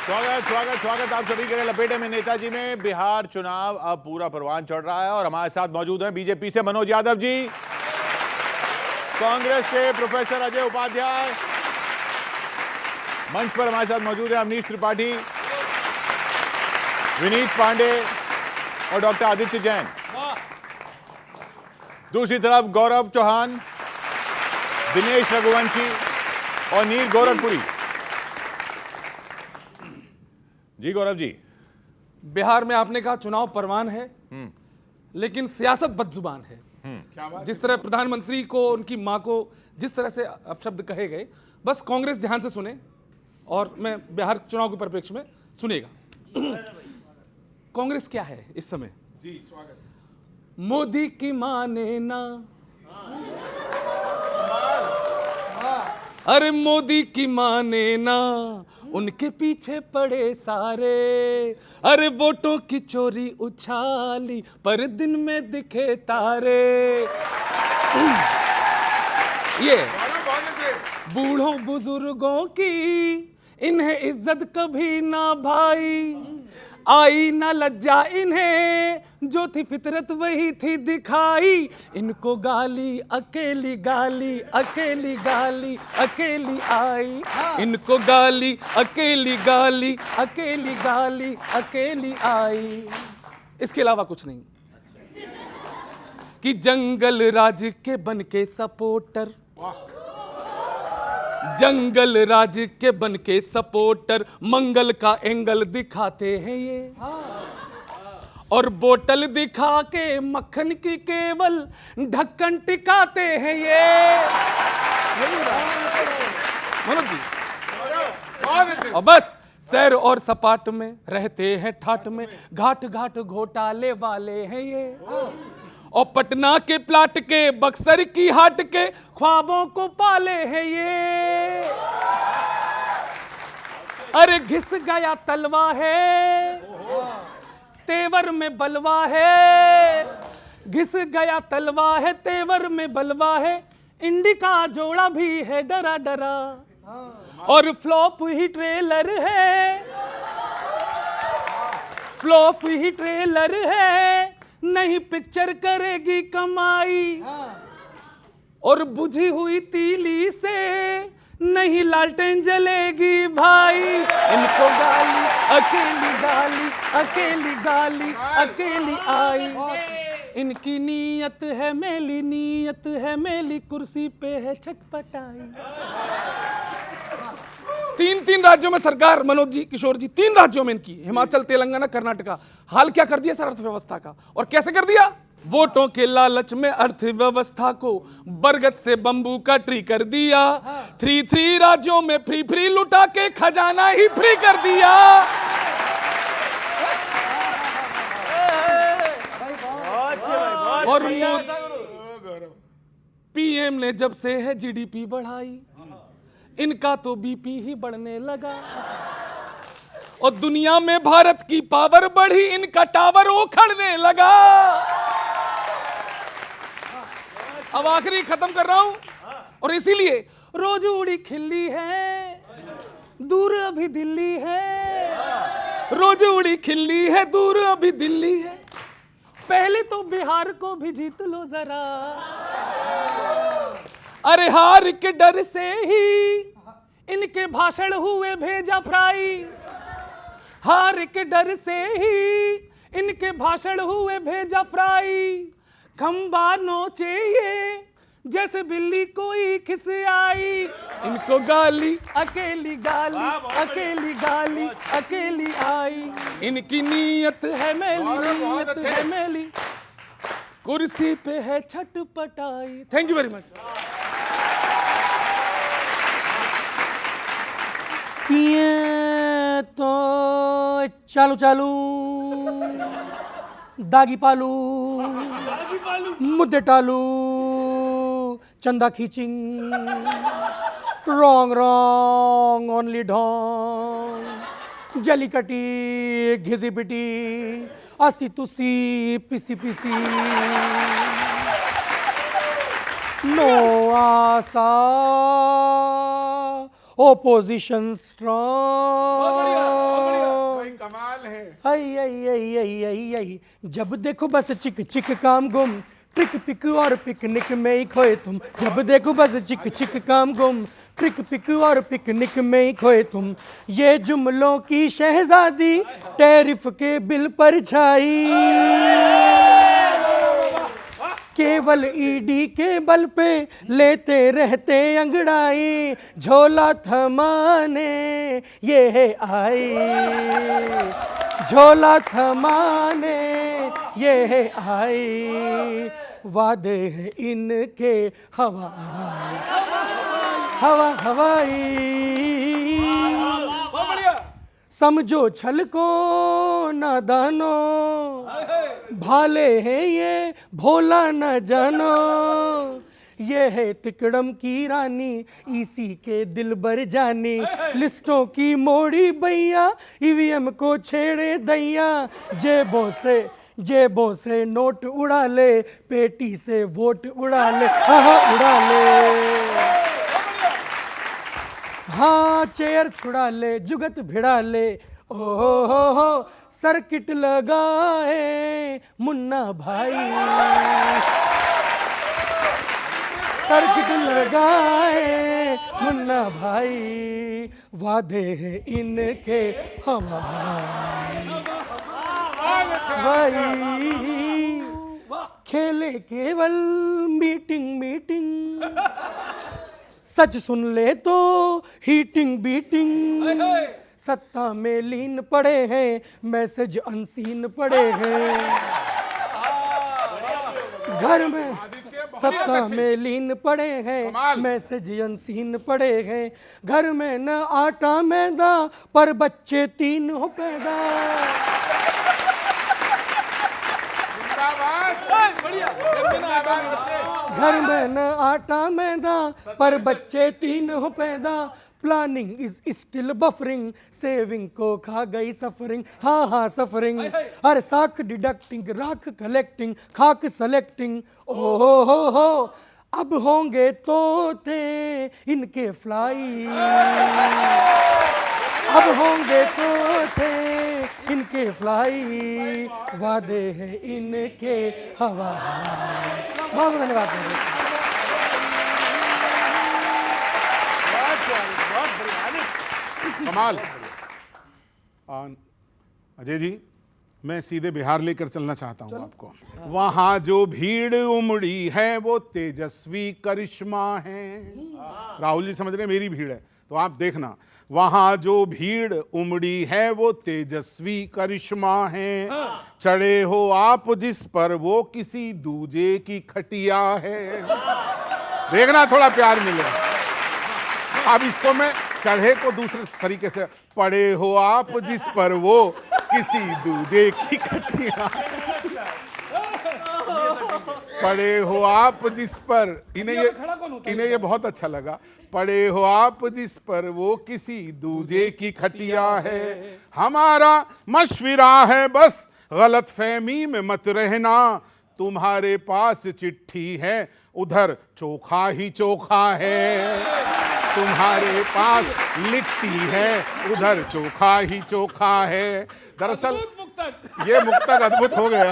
स्वागत स्वागत स्वागत आप सभी के लपेटे में नेताजी में। बिहार चुनाव अब पूरा परवान चढ़ रहा है और हमारे साथ मौजूद हैं बीजेपी से मनोज यादव जी, कांग्रेस से प्रोफेसर अजय उपाध्याय, मंच पर हमारे साथ मौजूद है अवनीश त्रिपाठी, विनीत पांडे और डॉक्टर आदित्य जैन। दूसरी तरफ गौरव चौहान, दिनेश रघुवंशी और नील गोरखपुरी। जी गौरव जी, बिहार में आपने कहा चुनाव परवान है, लेकिन सियासत बदजुबान है। जिस तरह प्रधानमंत्री को, उनकी मां को जिस तरह से अपशब्द कहे गए, बस कांग्रेस ध्यान से सुने और मैं बिहार चुनाव के परिप्रेक्ष्य में सुनेगा। कांग्रेस क्या है इस समय? जी स्वागत। मोदी की माने ना, अरे मोदी की माने ना, उनके पीछे पड़े सारे, अरे वोटों की चोरी उछाली पर दिन में दिखे तारे। ये बूढ़ों बुजुर्गों की इन्हें इज्जत कभी ना भाई, आई ना लज्जा इन्हें, जो थी फितरत वही थी दिखाई। इनको गाली अकेली गाली, अकेली गाली अकेली आई। इनको गाली अकेली गाली, अकेली गाली अकेली आई। इसके अलावा कुछ नहीं कि जंगल राज के बन के सपोर्टर, जंगल राज के बन के सपोर्टर, मंगल का एंगल दिखाते हैं ये, और बोतल दिखा के मक्खन की केवल ढक्कन टिकाते हैं ये। मनोज जी, और बस सैर और सपाट में रहते हैं ठाट में, घाट घाट घोटाले वाले हैं ये, और पटना के प्लाट के, बक्सर की हाट के ख्वाबों को पाले हैं ये। अरे घिस गया तलवा है, तेवर में बलवा है, घिस गया तलवा है, तेवर में बलवा है। इंडिका जोड़ा भी है डरा डरा, और फ्लॉप ही ट्रेलर है, फ्लॉप ही ट्रेलर है, नहीं पिक्चर करेगी कमाई, और बुझी हुई तीली से नहीं लालटेन जलेगी भाई। इनको गाली अकेली गाली, अकेली गाली अकेली आई। इनकी नीयत है मेली, नीयत है मेली, कुर्सी पे है छटपटाई। तीन राज्यों में सरकार, मनोज जी, किशोर जी, 3 राज्यों में इनकी, हिमाचल, तेलंगाना, कर्नाटका। हाल क्या कर दिया सर अर्थव्यवस्था का, और कैसे कर दिया? वोटों के लालच में अर्थव्यवस्था को बरगद से बंबू का ट्री कर दिया। 3 राज्यों में फ्री लुटा के खजाना ही फ्री कर दिया। और पीएम ने जब से है जीडीपी बढ़ाई, इनका तो बीपी ही बढ़ने लगा, और दुनिया में भारत की पावर बढ़ी, इनका टावर उखड़ने लगा। अब आखिरी खत्म कर रहा हूं, और इसीलिए रोज उड़ी खिल्ली है, दूर अभी दिल्ली है, रोज उड़ी खिल्ली है, दूर अभी दिल्ली है। पहले तो बिहार को भी जीत लो जरा, अरे हार के डर से ही इनके भाषण हुए भेजा फ्राई, हार के डर से ही इनके भाषण हुए भेजा फ्राई। खंबा नोचे ये जैसे बिल्ली कोई खिस आई। इनको गाली अकेली गाली, अकेली गाली अकेली आई। इनकी नीयत है मेली, नीयत है मेली, कुर्सी पे है छटपटाई। Thank you very much. पिए तो चालू चालू, दागी पालू, मुद्दे टालू, चंदा खींचिंग, रॉन्ग रॉन्ग ओनली ढोंग, जली कटी घिसी पिटी, असी तुसी पिसी पिसी, नो आशा opposition strong. कमाल है। आई आई आई आई आई आई, जब देखो बस चिक चिक काम गुम, ट्रिक पिक और पिकनिक में ही खोए तुम। जब देखो बस चिक चिक काम गुम, ट्रिक पिक और पिकनिक में ही खोए तुम। ये जुमलों की शहजादी टैरिफ के बिल पर छाई, केवल ईडी के बल पे लेते रहते अंगड़ाई। झोला थमाने ये है आई, झोला थमाने ये है आई। वादे हैं इनके हवा हवा हवाई। समझो छल को नादानो, भाले हैं ये भोला न जानो। ये है तिकड़म की रानी, इसी के दिल बर जानी। लिस्टों की मोड़ी बैया, ईवीएम को छेड़े दैया। जेबों से नोट उड़ा ले, पेटी से वोट उड़ा ले। हाँ उड़ा ले, हाँ चेयर छुड़ा ले, जुगत भिड़ा ले। ओ सर्किट लगाए मुन्ना भाई, सर्किट लगाए मुन्ना भाई। वादे हैं इनके हमारे भाई। खेले केवल मीटिंग मीटिंग, सच सुन ले तो हीटिंग बीटिंग। सत्ता में लीन पड़े हैं, मैसेज अनसीन पड़े हैं घर में। सत्ता में लीन पड़े हैं, मैसेज अनसीन पड़े हैं घर में। न आटा मैदा पर बच्चे 3 हो पैदा। घर में न आटा मैदा पर बच्चे 3 हो पैदा। Planning is still buffering, saving को खा गई सफरिंग। हाँ हाँ सफरिंग, हर साख डिडक्टिंग, राख कलेक्टिंग, खाक सेलेक्टिंग। ओ हो अब होंगे तोते इनके फ्लाई, अब होंगे तोते इनके फ्लाई। वादे हैं इनके हवा। बहुत धन्यवाद। कमाल। अजय जी, मैं सीधे बिहार लेकर चलना चाहता हूं आपको। वहां जो भीड़ उमड़ी है वो तेजस्वी करिश्मा है। राहुल जी समझ रहे हैं मेरी भीड़ है, तो आप देखना। वहां जो भीड़ उमड़ी है वो तेजस्वी करिश्मा है। चढ़े हो आप जिस पर वो किसी दूजे की खटिया है। देखना थोड़ा प्यार मिले। अब इसको मैं चढ़े को दूसरे तरीके से, पड़े हो आप जिस पर वो किसी दूजे की खटिया। पड़े हो आप जिस पर, इन्हें ये बहुत अच्छा लगा। पड़े हो आप जिस पर वो किसी दूजे की खटिया है। हमारा मशविरा है बस गलत फहमी में मत रहना। तुम्हारे पास चिट्ठी है उधर चोखा ही चोखा है। तुम्हारे पास लिखती है उधर चोखा ही चोखा है। दरअसल ये मुक्तक अद्भुत हो गया।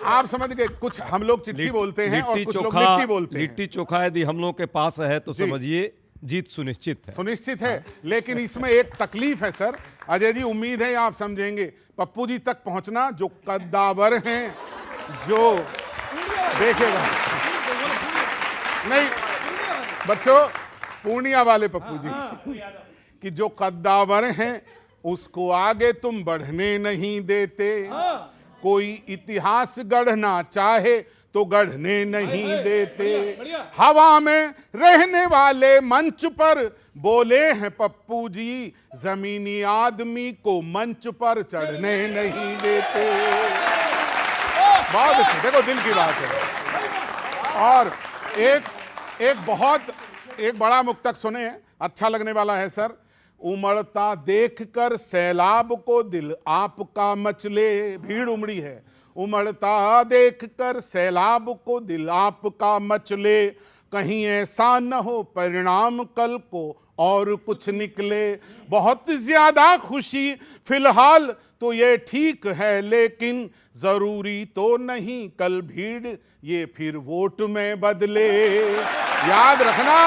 आप समझ गए, कुछ हम लोग चिट्ठी बोलते हैं और कुछ लोग लिट्टी बोलते हैं। लिट्टी चोखा यदि हम लोग के पास है तो समझिए जीत सुनिश्चित है। सुनिश्चित है, लेकिन इसमें एक तकलीफ है सर। अजय जी, उम्मीद है आप समझेंगे। पप्पू जी तक पहुंचना जो कद्दावर हैं, जो देखेगा नहीं बच्चों, पूर्णिया वाले पप्पू जी कि जो कद्दावर हैं उसको आगे तुम बढ़ने नहीं देते। कोई इतिहास गढ़ना चाहे तो गढ़ने नहीं देते। हवा में रहने वाले मंच पर बोले हैं पप्पू जी, जमीनी आदमी को मंच पर चढ़ने नहीं देते। बहुत अच्छी, देखो दिल की बात है। और एक बड़ा मुक्तक सुने, अच्छा लगने वाला है सर। उमड़ता देखकर सैलाब को दिल आपका मचले। भीड़ उमड़ी है। उमड़ता देखकर सैलाब को दिल आपका मचले। कहीं ऐसा न हो परिणाम कल को और कुछ निकले। बहुत ज्यादा खुशी फिलहाल तो ये ठीक है, लेकिन जरूरी तो नहीं कल भीड़ ये फिर वोट में बदले। याद रखना,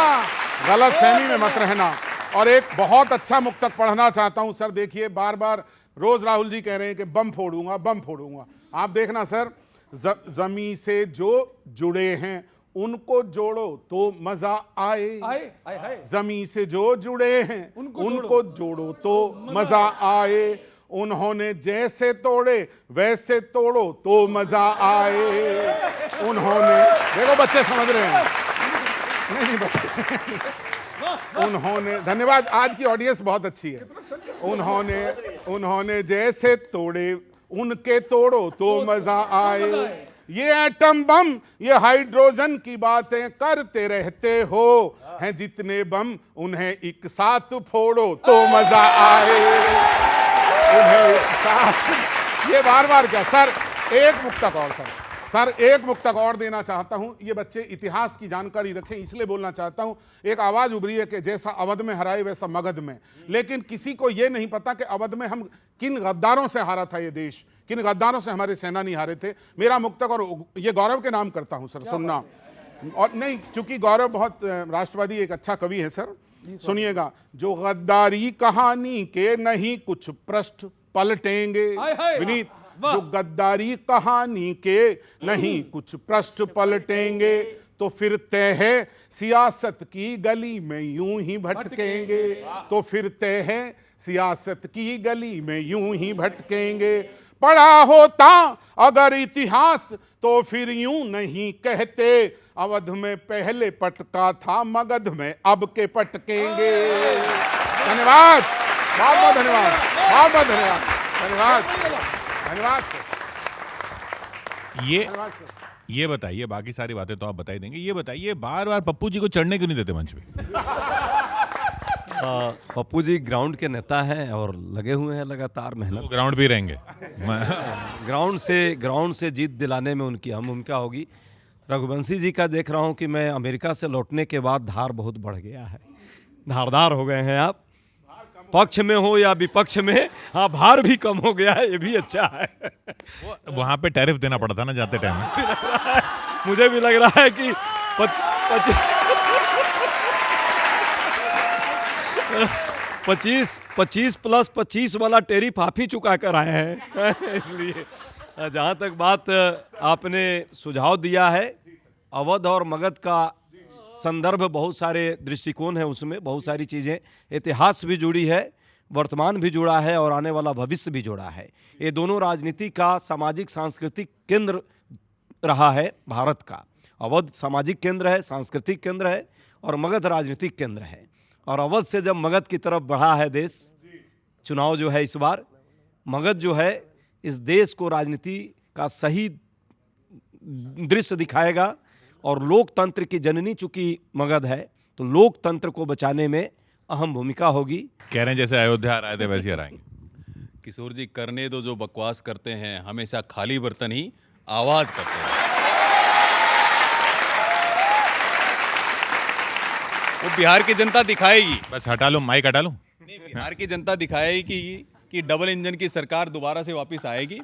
गलत फहमी में मत रहना। और एक बहुत अच्छा मुक्तक पढ़ना चाहता हूं सर। देखिए, बार बार रोज राहुल जी कह रहे हैं कि बम फोड़ूंगा बम फोड़ूंगा। आप देखना सर, जमी से जो जुड़े हैं उनको जोड़ो तो मजा आए। जमी से जो जुड़े हैं उनको जोड़ो तो मजा आए। उन्होंने जैसे तोड़े वैसे तोड़ो तो मजा आए। उन्होंने, देखो बच्चे समझ रहे हैं। नहीं बच्चे उन्होंने, धन्यवाद, आज की ऑडियंस बहुत अच्छी है। उन्होंने जैसे तोड़े उनके तोड़ो तो मजा आए। ये एटम बम, ये हाइड्रोजन की बातें करते रहते हो, हैं जितने बम उन्हें एक साथ फोड़ो तो मजा आए। उन्हें एक साथ, ये बार बार क्या सर। एक मुक्तक और सर, एक मुक्तक और देना चाहता हूं। ये बच्चे इतिहास की जानकारी रखें, इसलिए बोलना चाहता हूं। एक आवाज उभरी है कि जैसा अवध में हराए वैसा मगध में, लेकिन किसी को यह नहीं पता कि अवध में हम किन गद्दारों से हारा था ये देश, किन गद्दारों से हमारे सेनानी हारे थे। मेरा मुक्तक, और ये गौरव के नाम करता हूं सर, सुनना। और नहीं, चूंकि गौरव बहुत राष्ट्रवादी एक अच्छा कवि है सर, सुनिएगा। जो गद्दारी कहानी के नहीं कुछ पृष्ठ पलटेंगे, विनीत, जो गद्दारी कहानी के नहीं कुछ पृष्ठ पलटेंगे, तो फिर तय है सियासत की गली में यूं ही भटकेंगे। तो फिर तय है सियासत की गली में यूं ही भटकेंगे। पढ़ा होता अगर इतिहास तो फिर यूं नहीं कहते, अवध में पहले पटका था मगध में अब के पटकेंगे। धन्यवाद, बहुत बहुत धन्यवाद, बहुत बहुत धन्यवाद, धन्यवाद, धन्यवाद सर। ये बताइए, बाकी सारी बातें तो आप बता ही देंगे। ये बताइए, बार बार पप्पू जी को चढ़ने क्यों नहीं देते मंच पे? पप्पू जी ग्राउंड के नेता हैं और लगे हुए हैं लगातार मेहनत। वो ग्राउंड भी रहेंगे। ग्राउंड से जीत दिलाने में उनकी अहम भूमिका होगी। रघुवंशी जी का देख रहा हूं कि मैं अमेरिका से लौटने के बाद धार बहुत बढ़ गया है, धारदार हो गए हैं आप, पक्ष में हो या विपक्ष में। हाँ, भार भी कम हो गया है, ये भी अच्छा है। वहां पे टैरिफ देना पड़ता ना जाते टाइम। मुझे भी लग रहा है कि 25 प्लस 25 वाला टैरिफ आप ही चुका कर आए हैं। इसलिए जहाँ तक बात आपने सुझाव दिया है, अवध और मगध का संदर्भ, बहुत सारे दृष्टिकोण है उसमें, बहुत सारी चीज़ें, इतिहास भी जुड़ी है, वर्तमान भी जुड़ा है और आने वाला भविष्य भी जुड़ा है। ये दोनों राजनीति का सामाजिक सांस्कृतिक केंद्र रहा है भारत का। अवध सामाजिक केंद्र है, सांस्कृतिक केंद्र है, और मगध राजनीतिक केंद्र है। और अवध से जब मगध की तरफ बढ़ा है देश, चुनाव जो है इस बार, मगध जो है इस देश को राजनीति का सही दृश्य दिखाएगा। और लोकतंत्र की जननी चूंकि मगध है, तो लोकतंत्र को बचाने में अहम भूमिका होगी। कह रहे हैं जैसे अयोध्या हराए थे वैसे हराएंगे। किशोर जी, करने दो जो बकवास करते हैं, हमेशा खाली बर्तन ही आवाज करते हैं। वो बिहार की जनता दिखाएगी। बस हटा लो, माइक हटा लो। नहीं, बिहार की जनता दिखाएगी कि डबल इंजन की सरकार दोबारा से वापस आएगी।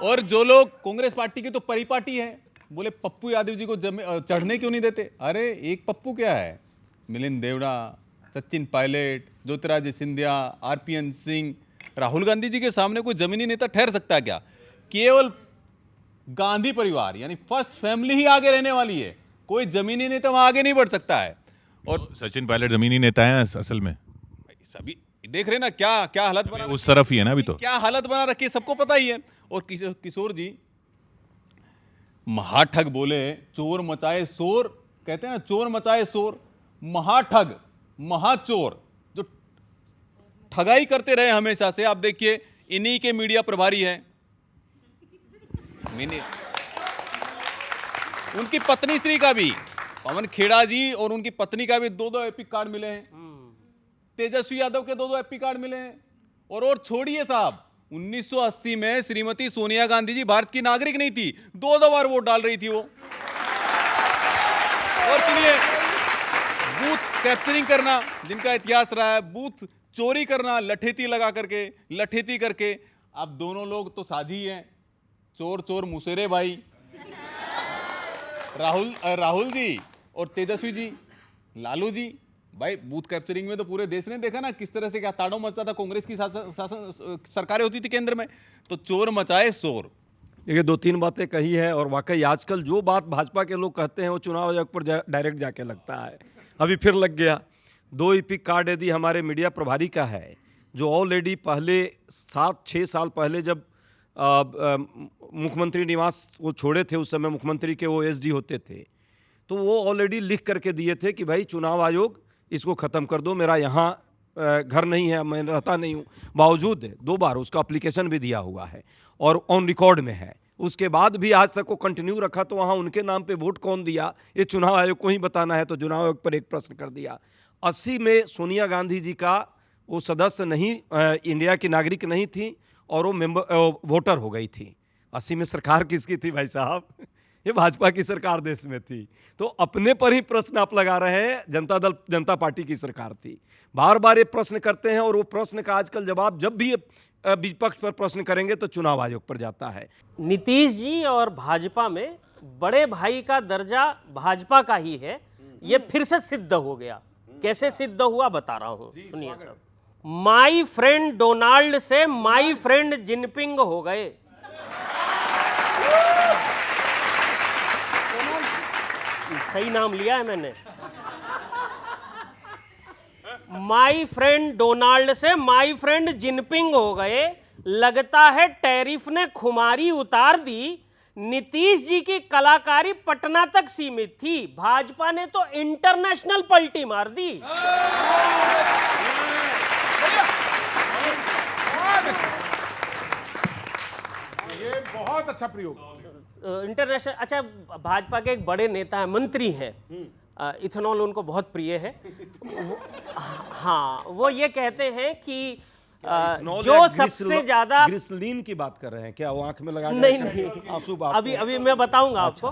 और जो लोग कांग्रेस पार्टी की तो परिपाटी है, बोले पप्पू यादव जी को चढ़ने क्यों नहीं देते। अरे एक पप्पू क्या है, मिलिंद देवड़ा, सचिन पायलट, ज्योतिरादित्य सिंधिया, आरपीएन सिंह, राहुल गांधी जी के सामने कोई जमीनी नेता ठहर सकता है क्या? केवल गांधी परिवार यानी फर्स्ट फैमिली ही आगे रहने वाली है, कोई जमीनी नेता वहां आगे नहीं बढ़ सकता है। और सचिन पायलट जमीनी नेता हैं असल में। सभी देख रहे ना क्या क्या हालत बना, उस तरफ ही है ना अभी तो, क्या हालत बना रखी है, सबको पता ही है। और किशोर जी, महाठग बोले चोर मचाए शोर, कहते हैं ना चोर मचाए शोर, महाठग महाचोर जो ठगाई करते रहे हमेशा से। आप देखिए, इन्हीं के मीडिया प्रभारी हैं, उनकी पत्नी श्री का भी, पवन खेड़ा जी और उनकी पत्नी का भी 2-2 एपिक कार्ड मिले हैं। तेजस्वी यादव के 2-2 एपिक कार्ड मिले हैं। और छोड़िए साहब, 1980 में श्रीमती सोनिया गांधी जी भारत की नागरिक नहीं थी, 2 बार वोट डाल रही थी वो। और सुनिए, बूथ कैप्चरिंग करना जिनका इतिहास रहा है, बूथ चोरी करना लठेती लगा करके, लठेती करके। अब दोनों लोग तो साझी हैं, चोर चोर मुसेरे भाई, राहुल जी और तेजस्वी जी, लालू जी। भाई बूथ कैप्चरिंग में तो पूरे देश ने देखा ना किस तरह से क्या ताड़ो मचता था। कांग्रेस की शासन सरकारें होती थी केंद्र में, तो चोर मचाए शोर। देखिए, 2-3 बातें कही है और वाकई आजकल जो बात भाजपा के लोग कहते हैं वो चुनाव आयोग पर डायरेक्ट जाके लगता है। अभी फिर लग गया। 2 ईपिक कार्ड यदि हमारे मीडिया प्रभारी का है, जो ऑलरेडी पहले 7-6 साल पहले जब मुख्यमंत्री निवास वो छोड़े थे, उस समय मुख्यमंत्री के वो एसडी होते थे, तो वो ऑलरेडी लिख करके दिए थे कि भाई चुनाव आयोग इसको ख़त्म कर दो, मेरा यहाँ घर नहीं है, मैं रहता नहीं हूँ। बावजूद 2 बार उसका एप्लीकेशन भी दिया हुआ है और ऑन रिकॉर्ड में है। उसके बाद भी आज तक वो कंटिन्यू रखा, तो वहाँ उनके नाम पे वोट कौन दिया ये चुनाव आयोग को ही बताना है। तो चुनाव आयोग पर एक प्रश्न कर दिया। 80 में सोनिया गांधी जी का वो सदस्य नहीं, इंडिया की नागरिक नहीं थी और वो वोटर हो गई थी। 80 में सरकार किसकी थी भाई साहब? ये भाजपा की सरकार देश में थी। तो अपने पर ही प्रश्न आप लगा रहे हैं। जनता पार्टी की सरकार थी। बार बार ये प्रश्न करते हैं और वो प्रश्न का आजकल जवाब जब भी विपक्ष पर प्रश्न करेंगे तो चुनाव आयोग पर जाता है। नीतीश जी और भाजपा में बड़े भाई का दर्जा भाजपा का ही है, ये फिर से सिद्ध हो गया। कैसे सिद्ध हुआ बता रहा हूं, सुनिए सर। माई फ्रेंड डोनाल्ड से माई फ्रेंड जिनपिंग हो गए। सही नाम लिया है मैंने। माई फ्रेंड डोनाल्ड से माई फ्रेंड जिनपिंग हो गए। लगता है टैरिफ ने खुमारी उतार दी। नीतीश जी की कलाकारी पटना तक सीमित थी, भाजपा ने तो इंटरनेशनल पलटी मार दी। ये बहुत अच्छा प्रयोग। इंटरनेशनल। अच्छा, भाजपा के एक बड़े नेता है, मंत्री हैं, इथेनॉल उनको बहुत प्रिय है। हाँ, वो ये कहते हैं कि जो सबसे ज्यादा ग्लिसरीन की बात कर रहे हैं क्या? वो आंख में लगा नहीं, आंसू अभी मैं बताऊंगा आपको।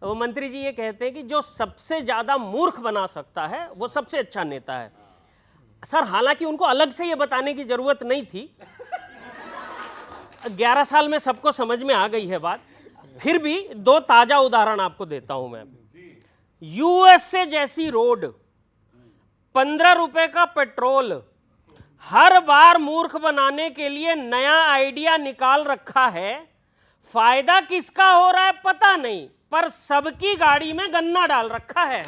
वो मंत्री जी ये कहते हैं कि जो सबसे ज्यादा मूर्ख बना सकता है वो सबसे अच्छा नेता है। सर, हालांकि उनको अलग से ये बताने की जरूरत नहीं थी। 11 साल में सबको समझ में आ गई है बात। फिर भी 2 ताजा उदाहरण आपको देता हूं मैं। यूएसए जैसी रोड, 15 रुपए का पेट्रोल, हर बार मूर्ख बनाने के लिए नया आइडिया निकाल रखा है। फायदा किसका हो रहा है पता नहीं, पर सबकी गाड़ी में गन्ना डाल रखा है।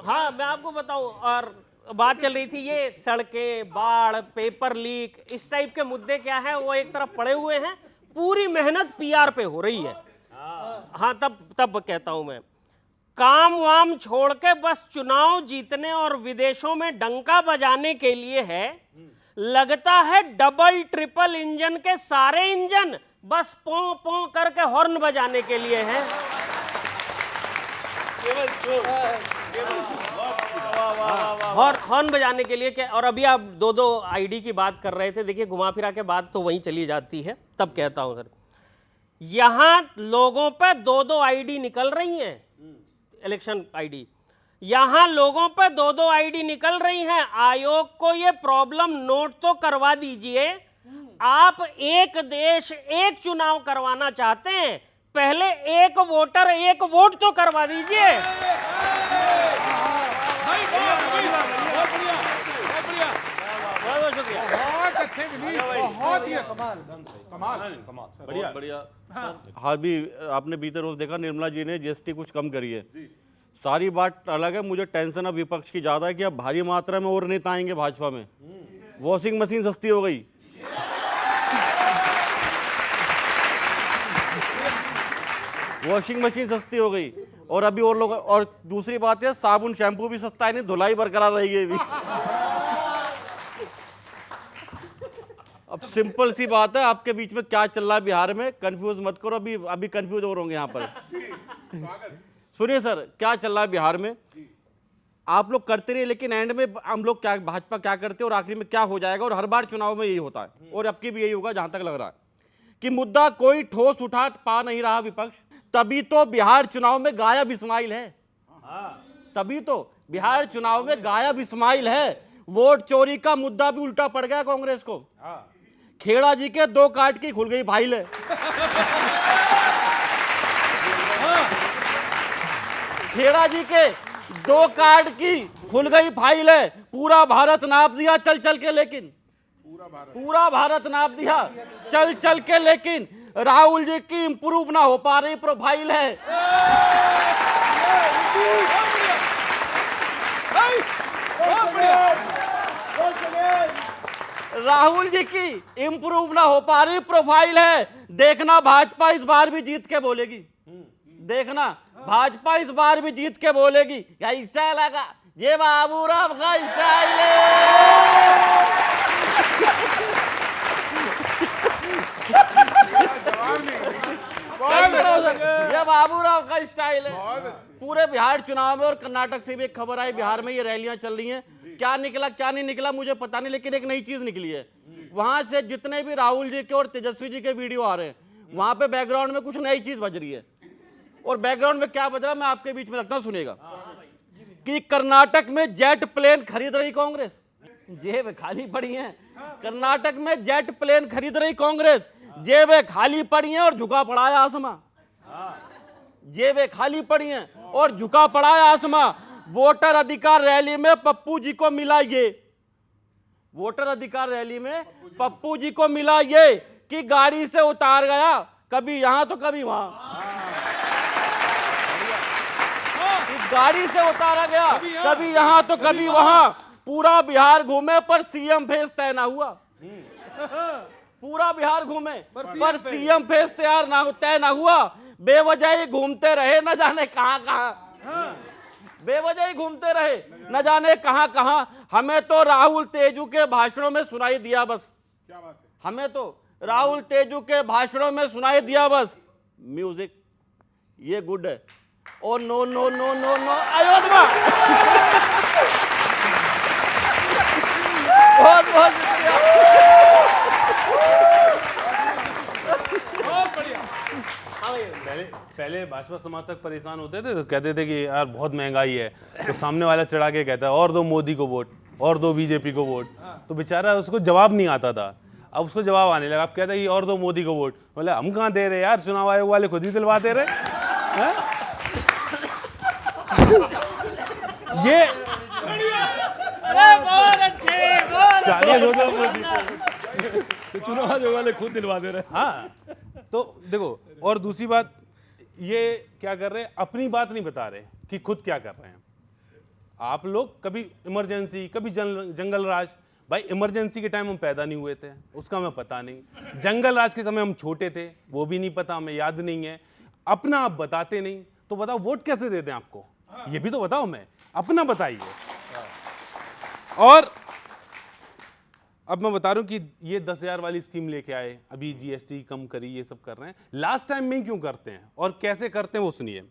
हाँ, मैं आपको बताऊं। और बात चल रही थी ये सड़कें, बाढ़, पेपर लीक, इस टाइप के मुद्दे क्या है, वो एक तरफ पड़े हुए हैं। पूरी मेहनत पीआर पे हो रही है। हाँ, तब कहता हूं मैं, काम वाम छोड़ के बस चुनाव जीतने और विदेशों में डंका बजाने के लिए है। लगता है डबल ट्रिपल इंजन के सारे इंजन बस पौ पौ करके हॉर्न बजाने के लिए है। हॉर्न बजाने के लिए क्या? और अभी आप 2-2 आईडी की बात कर रहे थे। देखिए, घुमा फिरा के बात तो वहीं चली जाती है। तब कहता हूं सर, यहां लोगों पे 2-2 आईडी निकल रही हैं, इलेक्शन आईडी। यहां लोगों पे 2-2 आईडी निकल रही हैं। आयोग को ये प्रॉब्लम नोट तो करवा दीजिए। आप एक देश एक चुनाव करवाना चाहते हैं, पहले एक वोटर एक वोट तो करवा दीजिए। बहुत अच्छे विनीत, बहुत ही कमाल। बढ़िया। हाँ, भी आपने बीते रोज देखा निर्मला जी ने जीएसटी कुछ कम करी है। सारी बात अलग है। मुझे टेंशन अब विपक्ष की ज्यादा है कि अब भारी मात्रा में और नेता आएंगे भाजपा में। वॉशिंग मशीन सस्ती हो गई। वॉशिंग मशीन सस्ती हो गई और अभी और लोग। और दूसरी बात है, साबुन शैम्पू भी सस्ता है, नहीं धुलाई बरकरार रहेगी अभी। अब सिंपल सी बात है, आपके बीच में क्या चल रहा है बिहार में, कंफ्यूज मत करो। अभी कंफ्यूज और होंगे यहाँ पर। सुनिए सर, क्या चल रहा है बिहार में। आप लोग करते रहिए, लेकिन एंड में हम लोग क्या, भाजपा क्या करते हैं और आखिरी में क्या हो जाएगा। और हर बार चुनाव में यही होता है और अब की भी यही होगा जहां तक लग रहा है। कि मुद्दा कोई ठोस उठा पा नहीं रहा विपक्ष, तभी तो बिहार चुनाव में गायब इस्माइल है। तभी तो बिहार चुनाव में गायब इस्माइल है। वोट चोरी का मुद्दा भी उल्टा पड़ गया कांग्रेस को। खेड़ा जी के 2 कार्ड की खुल गई फाइल है। खेड़ा जी के 2 कार्ड की खुल गई फाइल है। पूरा भारत नाप दिया चल चल के, लेकिन पूरा भारत नाप दिया चल चल के, लेकिन राहुल जी की इंप्रूव ना हो पा रही प्रोफाइल है। राहुल जी की इंप्रूव ना हो पा रही प्रोफाइल है। देखना भाजपा इस बार भी जीत के बोलेगी। देखना भाजपा इस बार भी जीत के बोलेगी। कैसा लगा ये बाबूराव का स्टाइल है। ये बाबूराव का स्टाइल है। पूरे बिहार चुनाव में और कर्नाटक से भी एक खबर आई, बिहार में ये रैलियां चल रही हैं। क्या निकला क्या नहीं निकला मुझे पता नहीं, लेकिन एक नई चीज निकली है। वहां से जितने भी राहुल जी के और तेजस्वी जी के वीडियो आ रहे हैं, वहां पे बैकग्राउंड में कुछ नई चीज बज रही है। और बैकग्राउंड में क्या बज रहा है मैं आपके बीच में रखता हूं, सुनेगा। कि कर्नाटक में जेट प्लेन खरीद रही कांग्रेस। जेब खाली पड़ी है। कर्नाटक में जेट प्लेन खरीद रही कांग्रेस। जेबें खाली पड़ी हैं और झुका पड़ा है आसमां। जेबें खाली पड़ी हैं और झुका पड़ा है आसमां। वोटर अधिकार रैली में पप्पू जी को मिला ये। वोटर अधिकार रैली में पप्पू जी को मिला ये कि गाड़ी से उतार गया, कभी यहां तो कभी वहां। गाड़ी से उतारा गया, कभी यहां तो कभी वहां। पूरा बिहार घूमे पर सीएम फेस तय ना हुआ। पूरा बिहार घूमे पर सीएम फेस तय ना हुआ। बेवजह ही घूमते रहे न जाने कहां कहां। बेवजह ही घूमते रहे न जाने कहां कहां। हमें तो राहुल तेजू के भाषणों में सुनाई दिया बस। क्या बात है? हमें तो राहुल तेजू के भाषणों में सुनाई दिया बस म्यूजिक ये गुड है। Oh no no no no no Ayodhya. बहुत बहुत शुक्रिया। पहले भाजपा समर्थक परेशान होते थे तो कहते थे कि यार बहुत महंगाई है, तो सामने वाला चढ़ा के कहता है और दो मोदी को वोट, और दो बीजेपी को वोट। तो बेचारा उसको जवाब नहीं आता था, अब उसको जवाब आने लगा। अब कहता है कि और दो मोदी को वोट। बोले हम कहाँ दे रहे यार, चुनाव आयोग वाले खुद ही दिलवा दे रहे ये बहुत अच्छे, चाहिए तो चुनाव आयोग वाले खुद दिलवा दे रहे। हाँ तो देखो, और दूसरी बात ये क्या कर रहे हैं, अपनी बात नहीं बता रहे कि खुद क्या कर रहे हैं। आप लोग कभी इमरजेंसी, कभी जंगल राज। भाई इमरजेंसी के टाइम हम पैदा नहीं हुए थे, उसका हमें पता नहीं। जंगल राज के समय हम छोटे थे, वो भी नहीं पता, हमें याद नहीं है। अपना आप बताते नहीं तो बताओ वोट कैसे दे दें आपको, ये भी तो बताओ। मैं अपना बताइए। और अब मैं बता रहा हूं कि ये 10,000 वाली स्कीम लेके आए, अभी जीएसटी कम करी, ये सब कर रहे हैं। लास्ट टाइम में क्यों करते हैं और कैसे करते हैं वो सुनिए।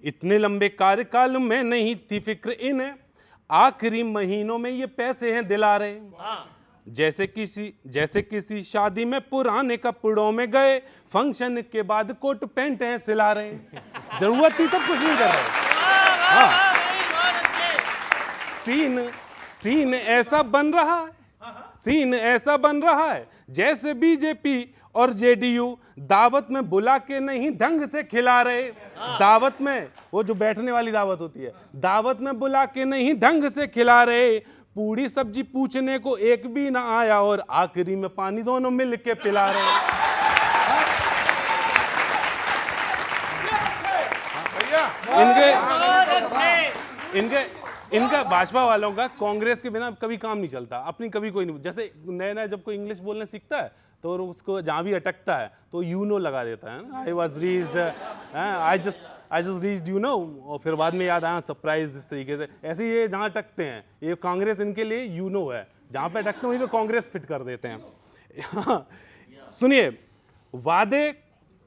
इतने लंबे कार्यकाल में नहीं थी फिक्र इन्हें, आखिरी महीनों में ये पैसे हैं दिला रहे। जैसे किसी शादी में पुराने कपड़ों में गए, फंक्शन के बाद कोट पैंट हैं सिला रहे। जरूरत थी तब कुछ नहीं कर रहे। हाँ। सीन ऐसा बन रहा है, सीन ऐसा बन रहा है जैसे बीजेपी और जेडीयू दावत में बुला के नहीं ढंग से खिला रहे। दावत में, वो जो बैठने वाली दावत होती है, दावत में बुला के नहीं ढंग से खिला रहे। पूरी सब्जी पूछने को एक भी ना आया और आखिरी में पानी दोनों मिल के पिला रहे। इनका भाजपा वालों का कांग्रेस के बिना कभी काम नहीं चलता, अपनी कभी कोई नहीं। जैसे नया जब कोई इंग्लिश बोलने सीखता है तो उसको जहाँ भी अटकता है तो यू नो लगा देता है ना। I was reached, I just reached you know, और फिर बाद में याद आया सरप्राइज। इस तरीके से ऐसे ये जहाँ अटकते हैं, ये कांग्रेस इनके लिए यू नो है, जहाँ पे अटकते हैं वहीं पे कांग्रेस फिट कर देते हैं। सुनिए, वादे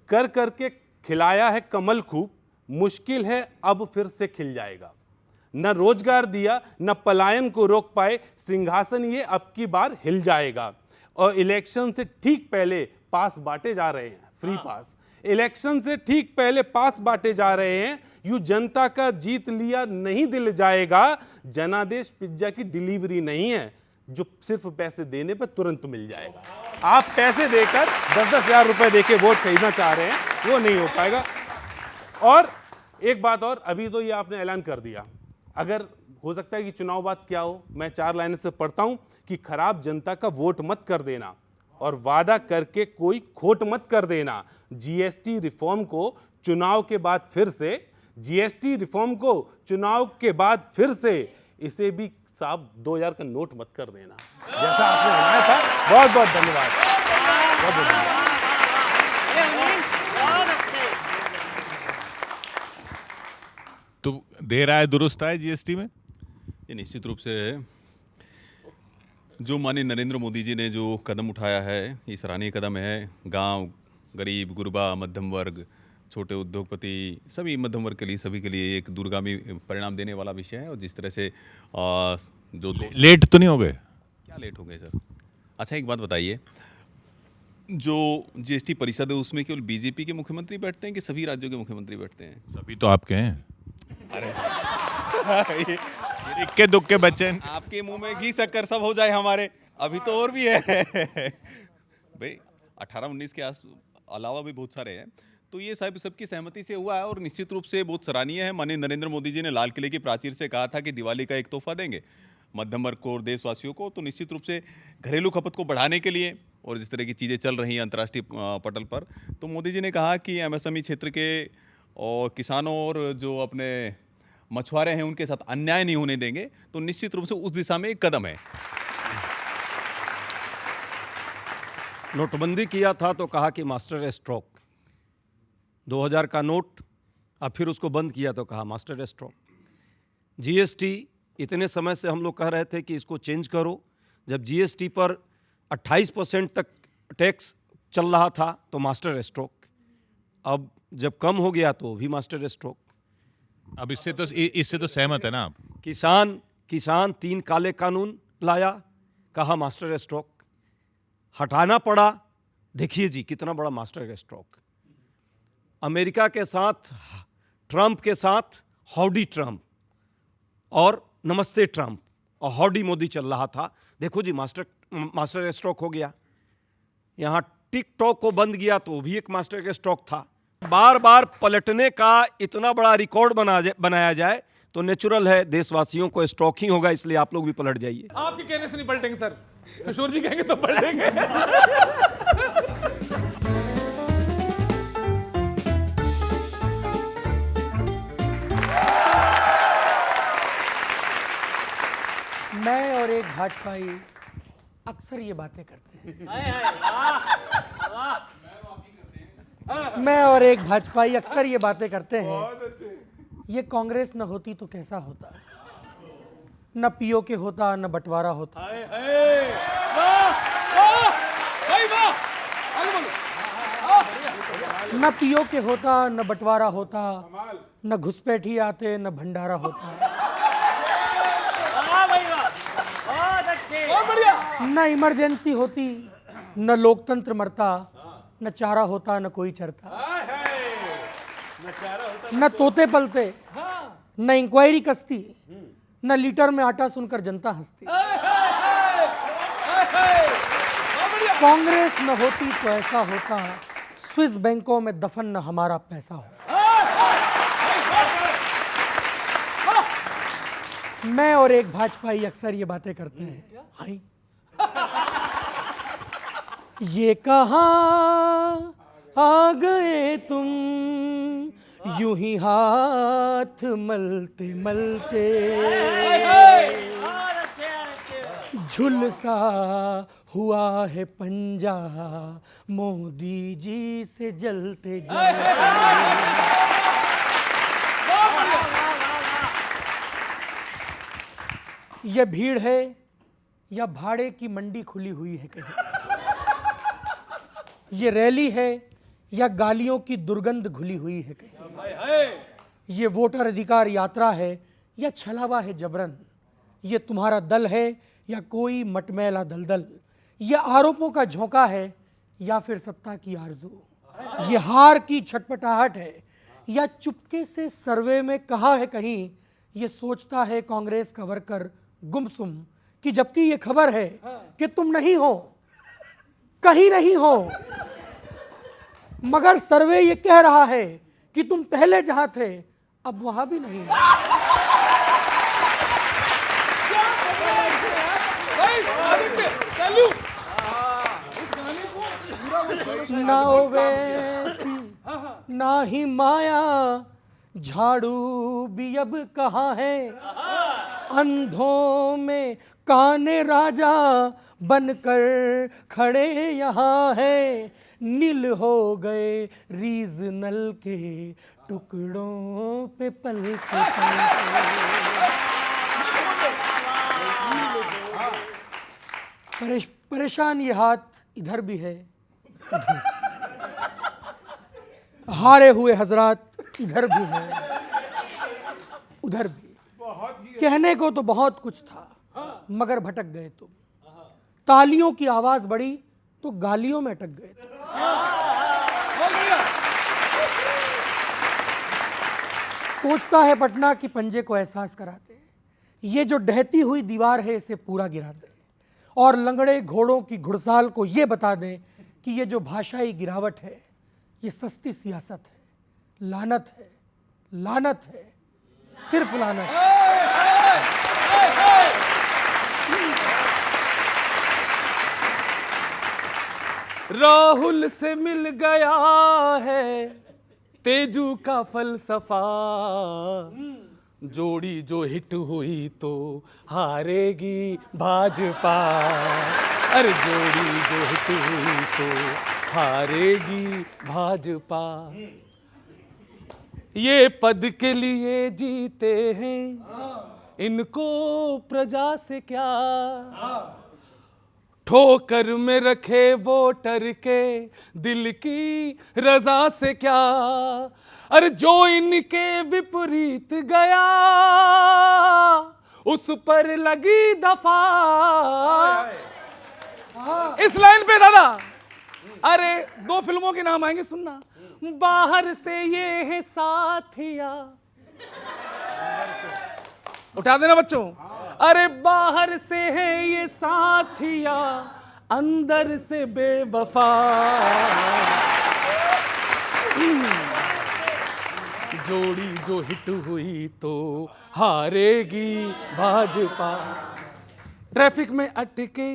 कर करके खिलाया है कमल खूब, मुश्किल है अब फिर से खिल जाएगा। न रोजगार दिया न पलायन को रोक पाए, सिंहासन ये अब की बार हिल जाएगा। और इलेक्शन से ठीक पहले पास बांटे जा रहे हैं, फ्री पास। इलेक्शन से ठीक पहले पास बांटे जा रहे हैं। यूं जनता का जीत लिया नहीं दिल जाएगा। जनादेश पिज्जा की डिलीवरी नहीं है जो सिर्फ पैसे देने पर तुरंत मिल जाएगा। आप पैसे देकर 10-10 हजार रुपए देके वोट खरीदना चाह रहे हैं, वो नहीं हो पाएगा। और एक बात और, अभी तो ये आपने ऐलान कर दिया, अगर हो सकता है कि चुनाव बाद क्या हो, मैं 4 लाइन से पढ़ता हूं कि खराब जनता का वोट मत कर देना और वादा करके कोई खोट मत कर देना। जीएसटी रिफॉर्म को चुनाव के बाद फिर से, जीएसटी रिफॉर्म को चुनाव के बाद फिर से, इसे भी साहब 2000 का नोट मत कर देना, जैसा आपने बनाया था। बहुत बहुत धन्यवाद, बहुत बहुत धन्यवाद। तो दे रहा है, दुरुस्त है जीएसटी में? ये निश्चित रूप से जो माननीय नरेंद्र मोदी जी ने जो कदम उठाया है, ये सराहनीय कदम है। गांव, गरीब, गुरबा, मध्यम वर्ग, छोटे उद्योगपति, सभी मध्यम वर्ग के लिए, सभी के लिए एक दूरगामी परिणाम देने वाला विषय है। और जिस तरह से जो लेट तो नहीं हो गए? क्या लेट हो गए सर? अच्छा एक बात बताइए, जो जीएसटी परिषद है उसमें केवल बीजेपी के मुख्यमंत्री बैठते हैं कि सभी राज्यों के मुख्यमंत्री बैठते हैं? सभी तो आपके हैं। अरे सर इक्के दुक्के बच्चे हैं। आपके मुंह में घी शक्कर सब हो जाए हमारे, अभी तो और भी है भाई। 18-19 के अलावा भी बहुत सारे हैं। तो ये सब सबकी सहमति से हुआ है और निश्चित रूप से बहुत सराहनीय है। माननीय नरेंद्र मोदी जी ने लाल किले की प्राचीर से कहा था कि दिवाली का एक तोहफा देंगे मध्यम वर्ग को और देशवासियों को। तो निश्चित रूप से घरेलू खपत को बढ़ाने के लिए और जिस तरह की चीज़ें चल रही हैं अंतर्राष्ट्रीय पटल पर, तो मोदी जी ने कहा कि एमएसएमई क्षेत्र के और किसानों और जो अपने मछुआरे हैं उनके साथ अन्याय नहीं होने देंगे। तो निश्चित रूप से उस दिशा में एक कदम है। नोटबंदी किया था तो कहा कि मास्टर स्ट्रोक, 2000 का नोट, अब फिर उसको बंद किया तो कहा मास्टर स्ट्रोक। जीएसटी इतने समय से हम लोग कह रहे थे कि इसको चेंज करो। जब जीएसटी पर 28% तक टैक्स चल रहा था तो मास्टर स्ट्रोक, अब जब कम हो गया तो भी मास्टर स्ट्रोक। अब इससे तो सहमत है ना आप? किसान 3 काले कानून लाया, कहा मास्टर स्ट्रोक, हटाना पड़ा, देखिए जी कितना बड़ा मास्टर स्ट्रोक। अमेरिका के साथ, ट्रंप के साथ हाउडी ट्रंप और नमस्ते ट्रंप और हाउडी मोदी चल रहा था, देखो जी मास्टर स्ट्रोक हो गया। यहाँ टिकटॉक को बंद किया तो भी एक मास्टर स्ट्रोक था। बार बार पलटने का इतना बड़ा रिकॉर्ड बनाया जाए तो नेचुरल है देशवासियों को स्ट्रोक ही होगा, इसलिए आप लोग भी पलट जाइए। आपके कहने से नहीं पलटेंगे सर, किशोर जी कहेंगे तो पलटेंगे। मैं और एक भाजपाई अक्सर ये बातें करते हैं। मैं और एक भाजपाई अक्सर ये बातें करते हैं, ये कांग्रेस न होती तो कैसा होता, न पीओके होता, न बंटवारा होता। न पीओके होता, न बंटवारा होता, न घुसपैठी आते, न भंडारा होता, न इमरजेंसी होती, न लोकतंत्र मरता, न चारा होता, न कोई चरता, न तोते पलते, न इंक्वायरी कसती, न लीटर में आटा सुनकर जनता हंसती। कांग्रेस न होती तो ऐसा होता, स्विस बैंकों में दफन न हमारा पैसा हो। मैं और एक भाजपाई अक्सर ये बातें करते हैं। हाय ये कहाँ आ गए तुम, यूं ही हाथ मलते मलते, झुलसा हुआ है पंजा मोदी जी से जलते जलते। ये भीड़ है या भाड़े की मंडी खुली हुई है कहीं, ये रैली है या गालियों की दुर्गंध घुली हुई है कहीं, ये वोटर अधिकार यात्रा है या छलावा है जबरन, ये तुम्हारा दल है या कोई मटमैला दलदल, ये आरोपों का झोंका है या फिर सत्ता की आरजू? ये हार की छटपटाहट है या चुपके से सर्वे में कहा है कहीं, ये सोचता है कांग्रेस का वर्कर गुमसुम कि जबकि ये खबर है कि तुम नहीं हो, कहीं नहीं हो, मगर सर्वे ये कह रहा है कि तुम पहले जहां थे अब वहां भी नहीं हो। ना ओवैसी ना ही माया, झाड़ू भी अब कहाँ है, अंधों में काने राजा बनकर खड़े यहाँ है, नील हो गए रीजनल के टुकड़ों पे पल के परेशान ये हाथ इधर भी है, हारे हुए हजरात इधर भी है, उधर भी। कहने को तो बहुत कुछ था मगर भटक गए तुम, तालियों की आवाज बढ़ी तो गालियों में अटक गए तुम। सोचता है पटना की पंजे को एहसास कराते, ये जो ढहती हुई दीवार है इसे पूरा गिरा दे, और लंगड़े घोड़ों की घुड़साल को ये बता दें कि ये जो भाषाई गिरावट है ये सस्ती सियासत है, लानत है, लानत है, सिर्फ लानत है। राहुल से मिल गया है तेजू का फलसफा, जोड़ी जो हिट हुई तो हारेगी भाजपा, अरे जोड़ी जो हिट हुई तो हारेगी भाजपा। ये पद के लिए जीते हैं, इनको प्रजा से क्या, ठोकर में रखे वोटर के दिल की रजा से क्या, अरे जो इनके विपरीत गया उस पर लगी दफा। इस लाइन पे दादा, अरे 2 फिल्मों के नाम आएंगे सुनना, बाहर से ये है साथिया, उठा देना बच्चों, अरे बाहर से है ये साथिया, अंदर से बेवफा, जोड़ी जो हिट हुई तो हारेगी भाजपा। ट्रैफिक में अटके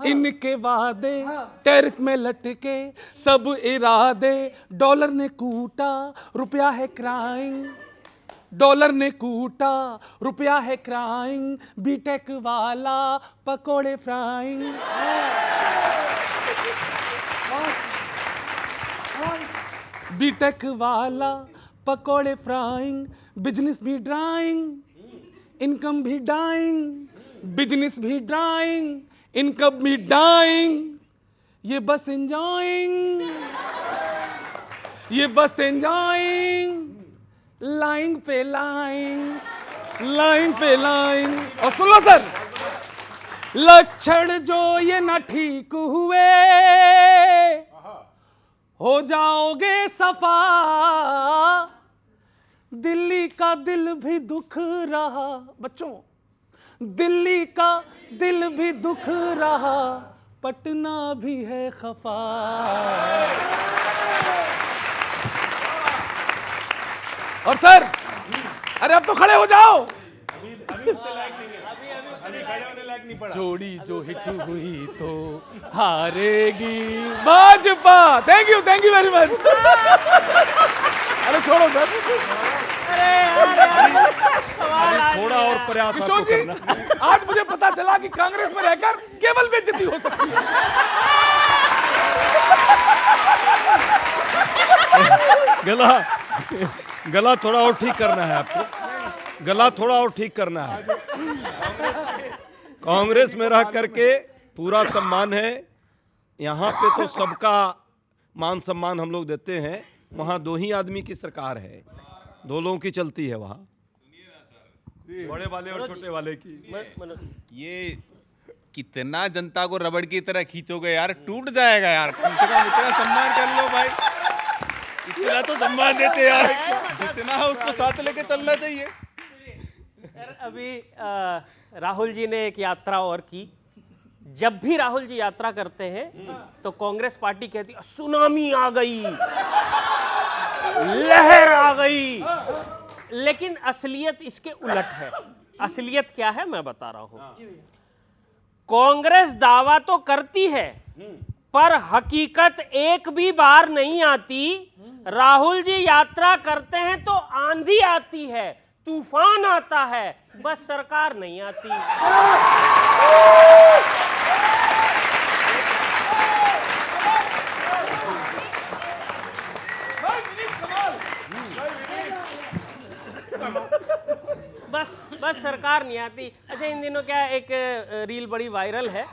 इनके वादे, टैरिफ में लटके सब इरादे, डॉलर ने कूटा रुपया है क्राइंग, डॉलर ने कूटा रुपया है क्राइंग, बीटेक वाला पकोड़े फ्राइंग, बीटेक वाला पकोड़े फ्राइंग, बिजनेस भी ड्राइंग, इनकम भी डाइंग, बिजनेस भी ड्राइंग, इनकम भी डाइंग, ये बस एंजॉइंग, ये बस एंजॉइंग, लाइन पे लाइन, लाइन पे लाइन। और सुन लो सर, लक्षण जो ये ना ठीक हुए हो जाओगे सफा, दिल्ली का दिल भी दुख रहा, बच्चों दिल्ली का दिल भी दुख रहा, पटना भी है खफा। और सर, अरे अब तो खड़े हो जाओ, जोड़ी जो हिट हुई तो हारेगी Bhajpa. Thank you very much. अरे छोड़ो सर, थोड़ा और प्रयास किशोर आपको जी, करना। आज मुझे पता चला कि कांग्रेस में रहकर केवल बेइज्जती हो सकती है। गला थोड़ा और ठीक करना है आपको, गला थोड़ा और ठीक करना है। कांग्रेस में रह करके पूरा सम्मान है, यहाँ पे तो सबका मान सम्मान हम लोग देते हैं, वहाँ 2 ही आदमी की सरकार है, 2 लोगों की चलती है वहाँ, बड़े वाले और छोटे वाले की। ये कितना जनता को रबड़ की तरह खींचोगे यार, टूट जाएगा यार। कम से कम इतना सम्मान कर लो भाई, इतना तो सम्मान देते यार, जितना है उसको साथ लेके चलना चाहिए। अभी राहुल जी ने एक यात्रा और की। जब भी राहुल जी यात्रा करते हैं तो कांग्रेस पार्टी कहती है सुनामी आ गई, लहर आ गई, लेकिन असलियत इसके उलट है। असलियत क्या है मैं बता रहा हूं। कांग्रेस दावा तो करती है पर हकीकत एक भी बार नहीं आती। राहुल जी यात्रा करते हैं तो आंधी आती है, तूफान आता है, बस सरकार नहीं आती। बस सरकार नहीं आती। अच्छा, इन दिनों क्या एक रील बड़ी वायरल है।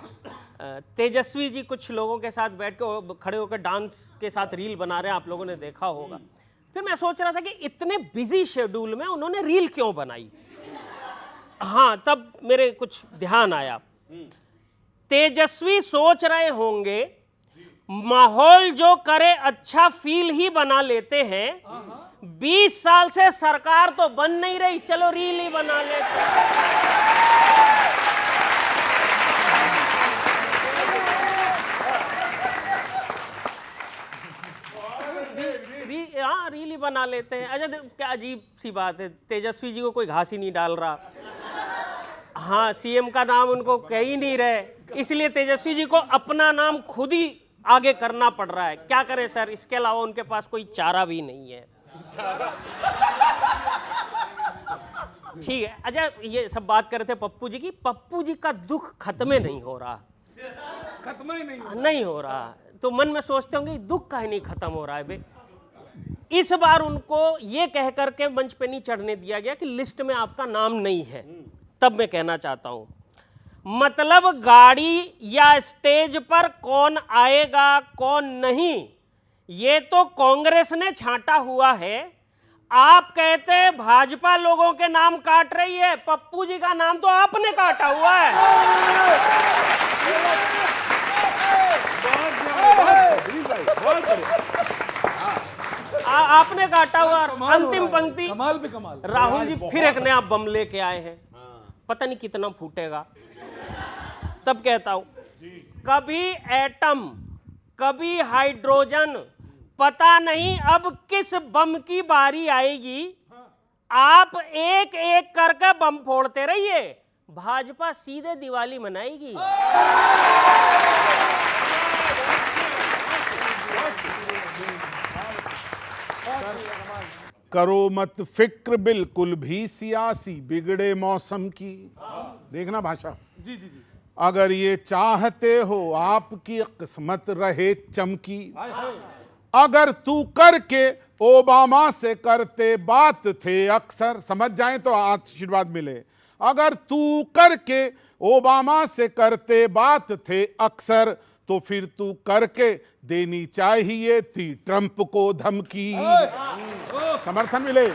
तेजस्वी जी कुछ लोगों के साथ बैठ के खड़े होकर डांस के साथ रील बना रहे हैं, आप लोगों ने देखा होगा। फिर मैं सोच रहा था कि इतने बिजी शेड्यूल में उन्होंने रील क्यों बनाई। हाँ, तब मेरे कुछ ध्यान आया। तेजस्वी सोच रहे होंगे माहौल जो करे अच्छा फील ही बना लेते हैं। 20 साल से सरकार तो बन नहीं रही, चलो रील ही बना लेते हैं। हाँ, रील ही बना लेते हैं। अच्छा, क्या अजीब सी बात है, तेजस्वी जी को कोई घास ही नहीं डाल रहा। हाँ, सीएम का नाम उनको कह ही नहीं रहे, इसलिए तेजस्वी जी को अपना नाम खुद ही आगे करना पड़ रहा है। क्या करें सर, इसके अलावा उनके पास कोई चारा भी नहीं है। ठीक है। अच्छा, ये सब बात कर रहे थे पप्पू जी की। पप्पू जी का दुख खत्म नहीं हो रहा, खत्म ही नहीं हो रहा। तो मन में सोचते होंगे दुख काहे नहीं खत्म हो रहा है बे। इस बार उनको ये कह करके मंच पे नहीं चढ़ने दिया गया कि लिस्ट में आपका नाम नहीं है। तब मैं कहना चाहता हूं, मतलब गाड़ी या स्टेज पर कौन आएगा कौन नहीं, ये तो कांग्रेस ने छांटा हुआ है। आप कहते हैं भाजपा लोगों के नाम काट रही है, पप्पू जी का नाम तो आपने काटा हुआ है। आपने काटा हुआ। अंतिम पंक्ति, कमाल पे कमाल। राहुल जी फिर एक नया बम लेके आए हैं, पता नहीं कितना फूटेगा। तब कहता हूं, कभी एटम कभी हाइड्रोजन, पता नहीं अब किस बम की बारी आएगी। आप एक एक करके बम फोड़ते रहिए, भाजपा सीधे दिवाली मनाएगी। करो मत फिक्र बिल्कुल भी सियासी बिगड़े मौसम की। देखना भाषा। जी जी जी। अगर ये चाहते हो आपकी किस्मत रहे चमकी, अगर तू करके ओबामा से करते बात थे अक्सर, समझ जाएं तो आशीर्वाद मिले। अगर तू करके ओबामा से करते बात थे अक्सर, तो फिर तू करके देनी चाहिए थी ट्रंप को धमकी, समर्थन मिले।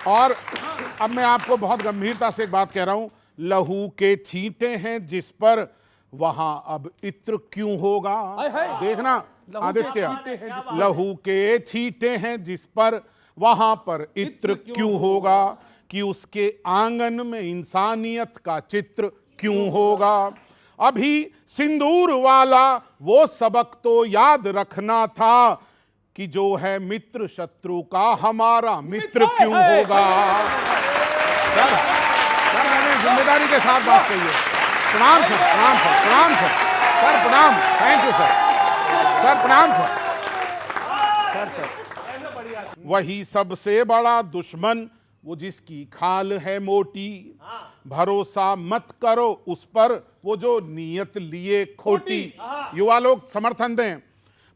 और अब मैं आपको बहुत गंभीरता से एक बात कह रहा हूं, लहू के छींटे हैं जिस पर वहां अब इत्र क्यों होगा। देखना आदित्य, लहू के छींटे हैं जिस पर वहां पर इत्र क्यों होगा, कि उसके आंगन में इंसानियत का चित्र क्यों होगा। अभी सिंदूर वाला वो सबक तो याद रखना था, कि जो है मित्र शत्रु का हमारा मित्र क्यों होगा। सर मैंने जिम्मेदारी के साथ बात कही है। प्रणाम सर, प्रणाम सर, प्रणाम सर, सर प्रणाम, थैंक यू सर, सर प्रणाम सर, सर। वही सबसे बड़ा दुश्मन वो जिसकी खाल है मोटी, भरोसा मत करो उस पर वो जो नीयत लिए खोटी। युवा लोग समर्थन दें।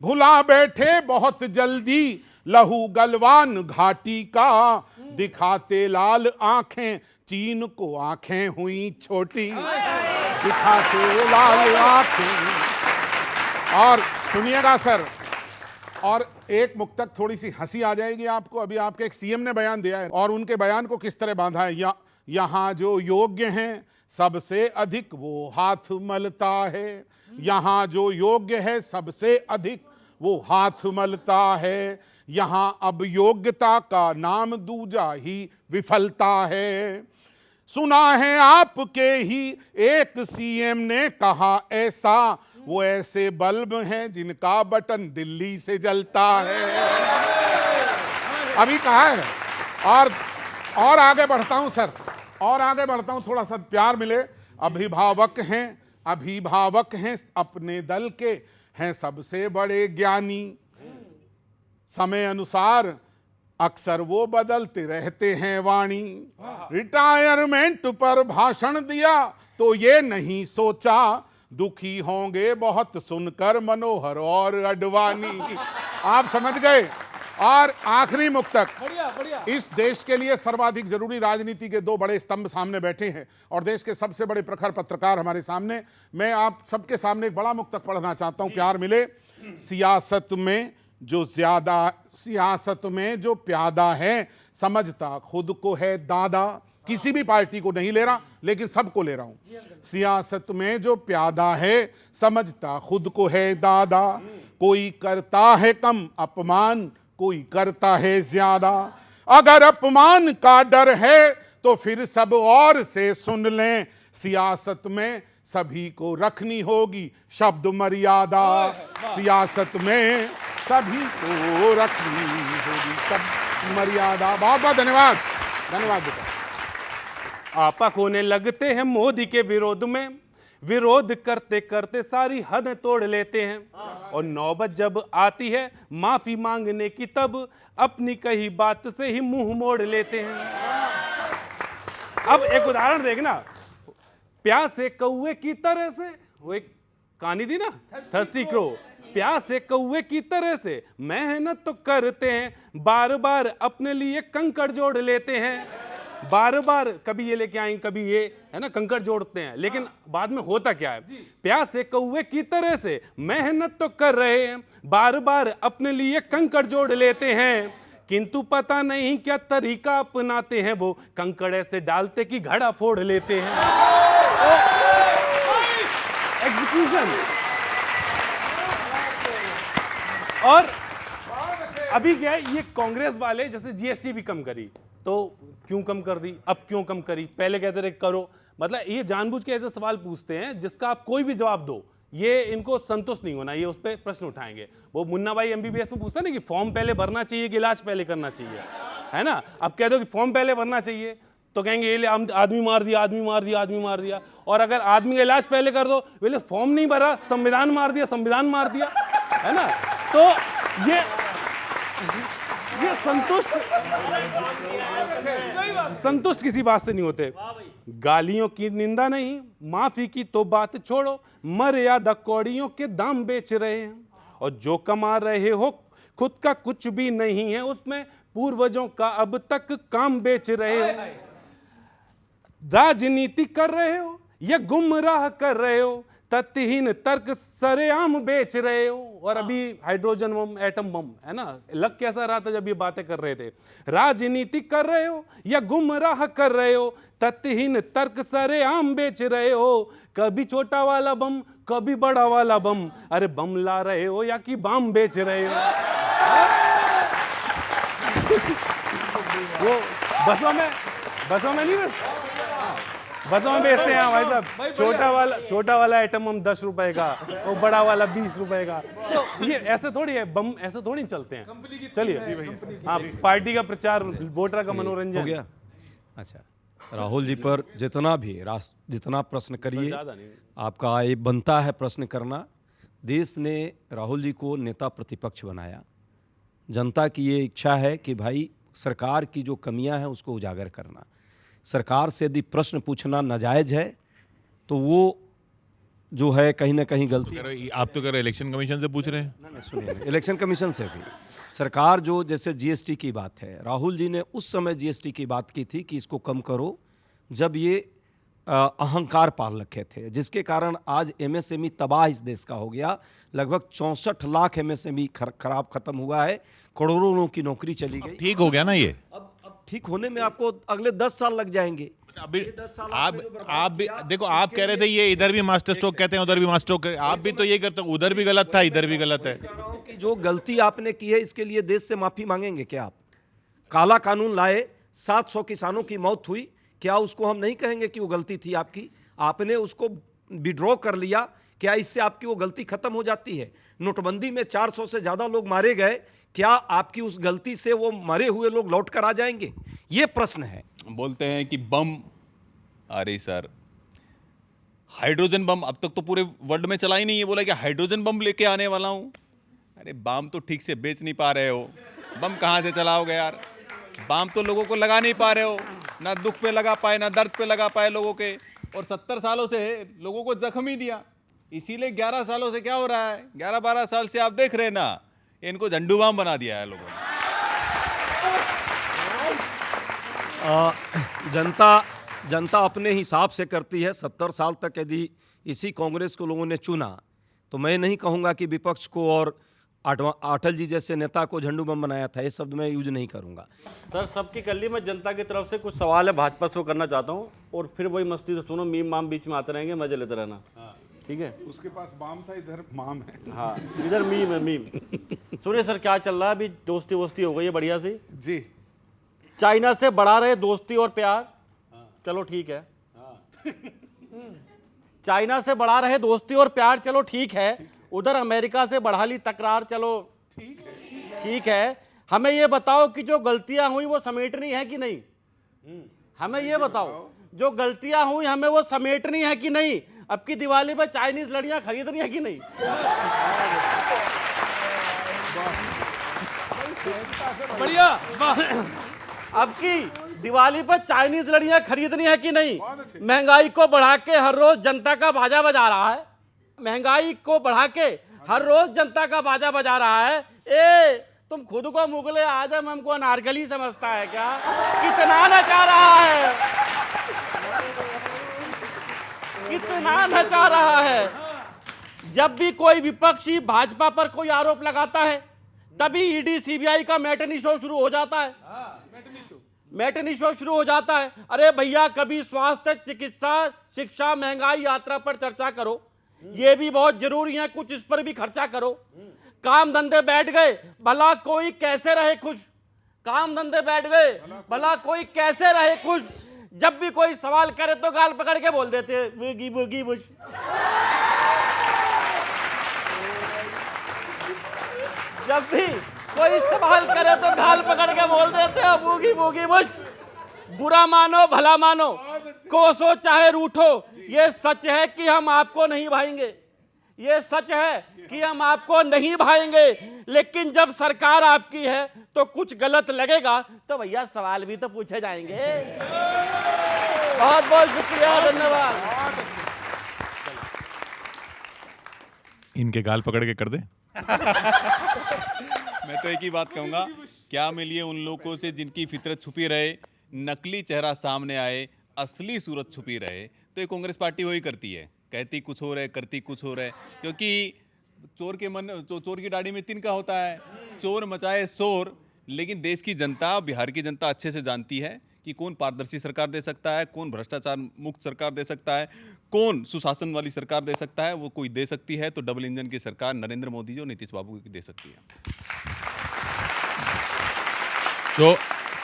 भुला बैठे बहुत जल्दी लहू गलवान घाटी का, दिखाते लाल आंखें चीन को आंखें हुई छोटी, दिखाते लाल आंखें। और सुनिएगा सर, और एक मुक्तक थोड़ी सी हंसी आ जाएगी आपको। अभी आपके एक सीएम ने बयान दिया है और उनके बयान को किस तरह बांधा है, यहाँ जो योग्य हैं सबसे अधिक वो हाथ मलता है, यहाँ जो योग्य है सबसे अधिक वो हाथ मलता है, यहाँ अब योग्यता का नाम दूजा ही विफलता है। सुना है आपके ही एक सीएम ने कहा ऐसा, वो ऐसे बल्ब हैं जिनका बटन दिल्ली से जलता है। अभी कहा है। और आगे बढ़ता हूं सर, और आगे बढ़ता हूं, थोड़ा सा प्यार मिले। अभिभावक हैं अपने दल के, हैं सबसे बड़े ज्ञानी, समय अनुसार अक्सर वो बदलते रहते हैं वाणी। रिटायरमेंट पर भाषण दिया तो ये नहीं सोचा, दुखी होंगे बहुत सुनकर मनोहर और अडवाणी। आप समझ गए। और आखिरी मुक्तक, इस देश के लिए सर्वाधिक जरूरी राजनीति के दो बड़े स्तंभ सामने बैठे हैं और देश के सबसे बड़े प्रखर पत्रकार हमारे सामने। मैं आप सबके सामने एक बड़ा मुक्तक पढ़ना चाहता हूं, प्यार मिले। सियासत में जो प्यादा है समझता खुद को है दादा, किसी भी पार्टी को नहीं ले रहा लेकिन सबको ले रहा हूं। सियासत में जो प्यादा है समझता खुद को है दादा, कोई करता है कम अपमान, कोई करता है ज्यादा। अगर अपमान का डर है तो फिर सब और से सुन लें, सियासत में सभी को रखनी होगी शब्द मर्यादा। सियासत में सभी को रखनी होगी शब्द मर्यादा। बहुत बहुत धन्यवाद, धन्यवाद बेटा। आपा खोने लगते हैं मोदी के विरोध में, विरोध करते करते सारी हद तोड़ लेते हैं, और नौबत जब आती है माफी मांगने की तब अपनी कही बात से ही मुंह मोड़ लेते हैं। अब एक उदाहरण देखना, प्यास से कौवे की तरह से, वो एक कहानी थी ना, थर्स्टी क्रो। प्यास से कौवे की तरह से मेहनत तो करते हैं, बार बार अपने लिए कंकड़ जोड़ लेते हैं, बार बार कभी ये लेके आएंगे कभी ये, है ना, कंकड़ जोड़ते हैं, लेकिन बाद में होता क्या है? प्यास से कौवे की तरह से मेहनत तो कर रहे हैं, बार बार अपने लिए कंकड़ जोड़ लेते हैं, किंतु पता नहीं क्या तरीका अपनाते हैं वो, कंकड़ ऐसे डालते कि घड़ा फोड़ लेते हैं। एग्जीक्यूशन। और अभी क्या है, ये कांग्रेस वाले जैसे जीएसटी भी कम करी तो क्यों कम कर दी, अब क्यों कम करी, पहले कहते रहे करो, मतलब ये जानबूझ के ऐसे सवाल पूछते हैं जिसका आप कोई भी जवाब दो ये इनको संतुष्ट नहीं होना, ये उस पर प्रश्न उठाएंगे। वो मुन्ना भाई एमबीबीएस में पूछता ना कि फॉर्म पहले भरना चाहिए कि इलाज पहले करना चाहिए, है ना। अब कह दो कि फॉर्म पहले भरना चाहिए तो कहेंगे ये आदमी मार दिया, आदमी मार दिया, आदमी मार दिया। और अगर आदमी का इलाज पहले कर दो, बोले फॉर्म नहीं भरा, संविधान मार दिया, संविधान मार दिया, है ना। तो ये संतुष्ट किसी बात से नहीं होते। गालियों की निंदा नहीं, माफी की तो बात छोड़ो, मर्यादा कौड़ियों के दाम बेच रहे हैं, और जो कमा रहे हो खुद का कुछ भी नहीं है उसमें, पूर्वजों का अब तक काम बेच रहे हो। राजनीति कर रहे हो या गुमराह कर रहे हो, तथ्यहीन तर्क सरेआम बेच रहे हो। और अभी हाइड्रोजन बम, एटम बम, है ना, लग कैसा रहा था जब ये बातें कर रहे थे। राजनीति कर रहे हो या गुमराह कर रहे हो, तथ्यहीन तर्क सरेआम बेच रहे हो, कभी छोटा वाला बम कभी बड़ा वाला बम, अरे बम ला रहे हो या कि बम बेच रहे हो। वो बसों में नहीं, बसों में बेचते हैं भाई साहब, छोटा वाला आइटम हम 10 रुपए का और बड़ा वाला 20 रुपए का। तो ये ऐसे थोड़ी है, बम ऐसे थोड़ी चलते हैं। चलिए, हाँ, पार्टी का प्रचार, वोटर का मनोरंजन हो गया। अच्छा, राहुल जी पर जितना प्रश्न करिए, आपका ये बनता है प्रश्न करना। देश ने राहुल जी को नेता प्रतिपक्ष बनाया, जनता की ये इच्छा है कि भाई सरकार की जो कमियां हैं उसको उजागर करना। सरकार से यदि प्रश्न पूछना नाजायज है तो वो जो है कहीं ना कहीं गलती। आप तो कह रहे इलेक्शन कमीशन से पूछ रहे हैं। सुनिए, इलेक्शन कमीशन से भी सरकार जो, जैसे जीएसटी की बात है, राहुल जी ने उस समय जीएसटी की बात की थी कि इसको कम करो जब ये अहंकार पाल रखे थे, जिसके कारण आज एमएसएमई तबाह इस देश का हो गया। लगभग 64 लाख एमएसएमई खराब खत्म हुआ है, करोड़ों लोगों की नौकरी चली गई। ठीक हो गया ना ये? अब ठीक होने में आपको अगले 10 साल लग जाएंगे। अभी आप भी देखो, आप कह रहे थे ये इधर भी मास्टर स्ट्रोक कहते हैं, उधर भी मास्टर स्ट्रोक, आप भी तो ये करते हो, उधर भी गलत था, इधर भी गलत है। कह रहा हूं कि जो गलती आपने की है इसके लिए देश से माफी मांगेंगे क्या आप? काला कानून लाए, 700 किसानों की मौत हुई, क्या उसको हम नहीं कहेंगे कि वो गलती थी आपकी? आपने उसको विड्रॉ कर लिया, क्या इससे आपकी वो गलती खत्म हो जाती है? नोटबंदी में 400 से ज्यादा लोग मारे गए, क्या आपकी उस गलती से वो मरे हुए लोग लौट कर आ जाएंगे? ये प्रश्न है। बोलते हैं कि बम, अरे सर हाइड्रोजन बम अब तक तो पूरे वर्ल्ड में चला ही नहीं है, बोला कि हाइड्रोजन बम लेके आने वाला हूं। अरे बम तो ठीक से बेच नहीं पा रहे हो, बम कहां से चलाओगे यार? बम तो लोगों को लगा नहीं पा रहे हो, ना दुख पे लगा पाए, ना दर्द पे लगा पाए लोगों के, और 70 सालों से लोगों को जख्म ही दिया। इसीलिए 11 सालों से क्या हो रहा है, 11-12 साल से आप देख रहे हैं ना, इनको झंडू बम बना दिया है लोगों ने। जनता अपने हिसाब से करती है। 70 साल तक यदि इसी कांग्रेस को लोगों ने चुना तो मैं नहीं कहूंगा कि विपक्ष को और अटल जी जैसे नेता को झंडू बम बनाया था, ये शब्द मैं यूज नहीं करूंगा। सर सबकी कल्ली में जनता की तरफ से कुछ सवाल है भाजपा से, वो करना चाहता हूँ, और फिर वही मस्ती से सुनो, मीम माम बीच में आते रहेंगे, मजे लेते रहना, ठीक है? उसके पास बाम था, इधर माम है। हाँ, इधर मीम है, मीम। सुनिए सर, क्या चल रहा है अभी? दोस्ती वोस्ती हो गई है बढ़िया सी जी। चाइना से बढ़ा रहे दोस्ती और प्यार, चलो ठीक है। चाइना से बढ़ा रहे दोस्ती और प्यार, चलो ठीक है। उधर अमेरिका से बढ़ा ली तकरार, चलो ठीक है। हमें ये बताओ कि जो गलतियां हुई वो समेटनी है कि नहीं? हमें ये बताओ, जो गलतियां हुई हमें वो समेटनी है कि नहीं? अब की दिवाली पे चाइनीज लड़ियां खरीदनी है कि नहीं? बढ़िया, वाह। अब की दिवाली पर चाइनीज लड़ियां खरीदनी है कि नहीं? महंगाई को बढ़ा के हर रोज जनता का बाजा बजा रहा है, महंगाई को बढ़ा के हर रोज जनता का बाजा बजा रहा है। ए तुम खुद को मुगले आजम हमको अनारकली समझता है क्या? कितना नचा रहा है, कितना नचा रहा है। जब भी कोई विपक्षी भाजपा पर कोई आरोप लगाता है तभी ईडी सीबीआई का मैटनी शो शुरू हो जाता है, मैटनी शो शुरू हो जाता है। अरे भैया, कभी स्वास्थ्य, चिकित्सा, शिक्षा, महंगाई, यात्रा पर चर्चा करो, ये भी बहुत जरूरी है, कुछ इस पर भी खर्चा करो। काम धंधे बैठ गए, भला कोई कैसे रहे खुश? काम धंधे बैठ गए, भला कोई कैसे रहे खुश? जब भी कोई सवाल करे तो गाल पकड़ के बोल देते बूगी बूगी बुश। जब भी कोई सवाल करे तो गाल पकड़ के बोल देते हो बूगी बूगी बुश। बुरा मानो भला मानो, कोसो चाहे रूठो, ये सच है कि हम आपको नहीं भाएंगे, ये सच है कि हम आपको नहीं भाएंगे। लेकिन जब सरकार आपकी है तो कुछ गलत लगेगा तो भैया सवाल भी तो पूछे जाएंगे। बहुत बहुत शुक्रिया, धन्यवाद। इनके गाल पकड़ के कर दे। मैं तो एक ही बात कहूंगा, क्या मिलिए उन लोगों से जिनकी फितरत छुपी रहे, नकली चेहरा सामने आए, असली सूरत छुपी रहे। तो ये कांग्रेस पार्टी वही करती है, कहती कुछ हो रहा है, करती कुछ हो रहा है। क्योंकि चोर के मन, चोर की दाढ़ी में तिनका होता है, चोर मचाए शोर। लेकिन देश की जनता, बिहार की जनता अच्छे से जानती है कि कौन पारदर्शी सरकार दे सकता है, कौन भ्रष्टाचार मुक्त सरकार दे सकता है, कौन सुशासन वाली सरकार दे सकता है। वो कोई दे सकती है तो डबल इंजन की सरकार नरेंद्र मोदी जी और नीतीश बाबू की दे सकती है।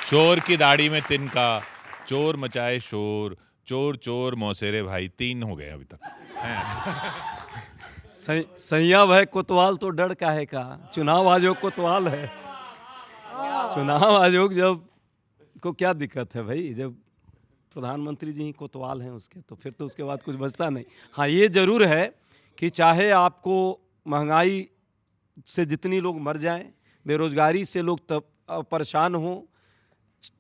चोर की दाढ़ी में तिनका, चोर मचाए शोर, चोर चोर मौसेरे भाई, 3 हो गए अभी तक। सैया भाई कोतवाल तो डर काहे का, चुनाव आयोग कोतवाल है। चुनाव आयोग जब को क्या दिक्कत है भाई, जब प्रधानमंत्री जी ही कोतवाल हैं उसके, तो फिर तो उसके बाद कुछ बचता नहीं। हाँ, ये जरूर है कि चाहे आपको महंगाई से जितनी लोग मर जाएं, बेरोजगारी से लोग तब परेशान हो,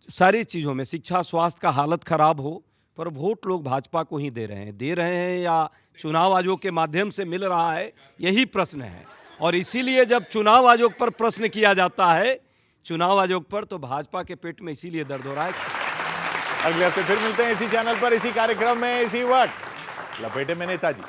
सारी चीज़ों में, शिक्षा स्वास्थ्य का हालत ख़राब हो, पर वोट लोग भाजपा को ही दे रहे हैं या चुनाव आयोग के माध्यम से मिल रहा है, यही प्रश्न है। और इसीलिए जब चुनाव आयोग पर प्रश्न किया जाता है, चुनाव आयोग पर, तो भाजपा के पेट में इसीलिए दर्द हो रहा है। अगले हफ्ते फिर मिलते हैं इसी चैनल पर, इसी कार्यक्रम में, इसी वक्त। लपेटे में नेताजी।